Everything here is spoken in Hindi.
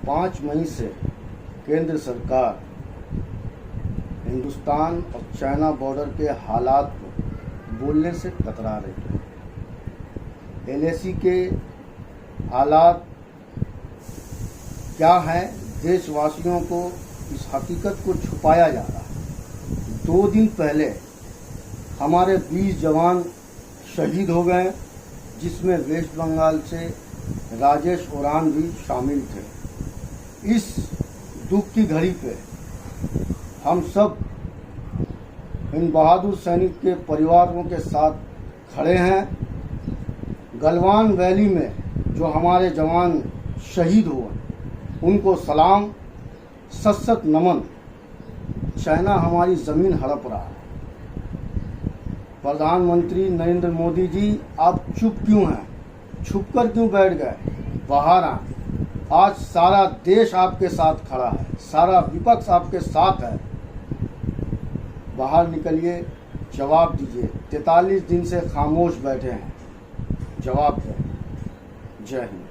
5 मई से केंद्र सरकार हिंदुस्तान और चाइना बॉर्डर के हालात को बोलने से कतरा रही है। एलएसी के हालात क्या हैं, देशवासियों को इस हकीकत को छुपाया जा रहा है। 2 दिन पहले हमारे 20 जवान शहीद हो गए, जिसमें वेस्ट बंगाल से राजेश ओरान भी शामिल थे। इस दुख की घड़ी पे हम सब इन बहादुर सैनिक के परिवारों के साथ खड़े हैं। गलवान वैली में जो हमारे जवान शहीद हुए, उनको सलाम, सशक्त नमन। चाइना हमारी ज़मीन हड़प रहा है। प्रधानमंत्री नरेंद्र मोदी जी, आप चुप क्यों हैं? छुपकर क्यों बैठ गए? बाहर आए। आज सारा देश आपके साथ खड़ा है, सारा विपक्ष आपके साथ है। बाहर निकलिए, जवाब दीजिए। 43 दिन से खामोश बैठे हैं, जवाब दें। जय हिंद।